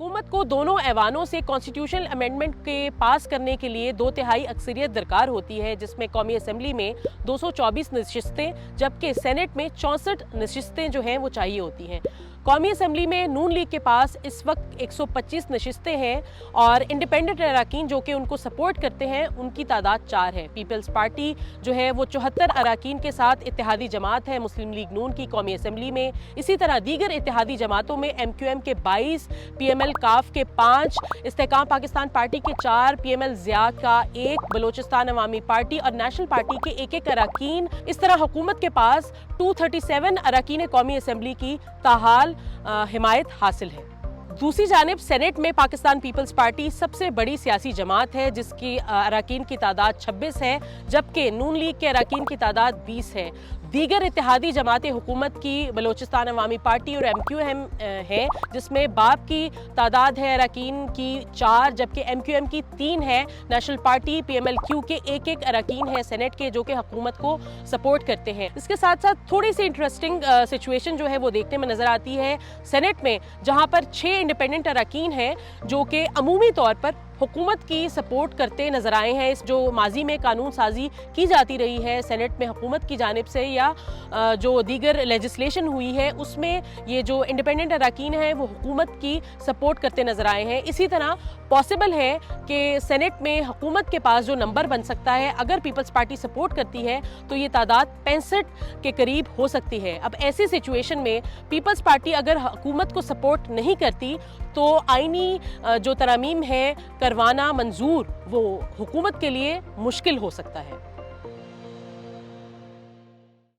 हुकूमत को दोनों ऐवानों से कॉन्स्टिट्यूशनल अमेंडमेंट के पास करने के लिए 2/3 अक्सरियत दरकार होती है, जिसमें कौमी असम्बली में 224 नशिस्तें जबकि सेनेट में 64 नशिस्तें जो हैं वो चाहिए होती हैं। कौमी असम्बली में नून लीग के पास इस वक्त 125 नशिस्तें हैं और इंडिपेंडेंट अराकीन जो कि उनको सपोर्ट करते हैं उनकी तादाद 4 है। पीपल्स पार्टी जो है वो 74 अराकीन के साथ इत्तेहादी जमात है मुस्लिम लीग नून की कौमी असम्बली में। इसी तरह दीगर इत्तेहादी जमातों में MQM के 22, PML काफ के 5, इस्तेहकाम पाकिस्तान पार्टी के 4, PML ज़िया का 1, बलोचिस्तान अवामी पार्टी और नेशनल पार्टी के 1-1 अराकीन। इस तरह हुकूमत के पास 237 अराकीन कौमी असम्बली की ताहाल हिमायत हासिल है। दूसरी जानिब सेनेट में पाकिस्तान पीपल्स पार्टी सबसे बड़ी सियासी जमात है जिसकी अराकीन की तादाद 26 है, जबकि नून लीग के अराकीन की तादाद 20 है। दीगर इत्तेहादी जमातें हुकूमत की बलोचिस्तान अवामी पार्टी और MQM है, जिसमें बाप की तादाद है अराकीन की 4 जबकि MQM की 3 है। नेशनल पार्टी PMLQ के 1-1 अराकीन है सेनेट के जो कि हुकूमत को सपोर्ट करते हैं। इसके साथ साथ थोड़ी सी इंटरेस्टिंग सिचुएशन जो है वो देखने में नज़र आती है सेनेट में, जहाँ पर 6 इंडिपेंडेंट अराकीन हैं जो कि अमूमी तौर पर हुकूमत की सपोर्ट करते नजर आए हैं। इस जो माजी में कानून साजी की जाती रही है सेनेट में हुकूमत की जानिब से या जो दीगर लेजिस्लेशन हुई है उसमें ये जो इंडिपेंडेंट अराकीन हैं वो हुकूमत की सपोर्ट करते नजर आए हैं। इसी तरह पॉसिबल है कि सेनेट में हुकूमत के पास जो नंबर बन सकता है अगर पीपल्स पार्टी सपोर्ट करती है तो ये तादाद 65 के करीब हो सकती है। अब ऐसी सिचुएशन में पीपल्स पार्टी अगर हुकूमत को सपोर्ट नहीं करती तो आईनी जो तरमीम है करवाना मंजूर वो हुकूमत के लिए मुश्किल हो सकता है।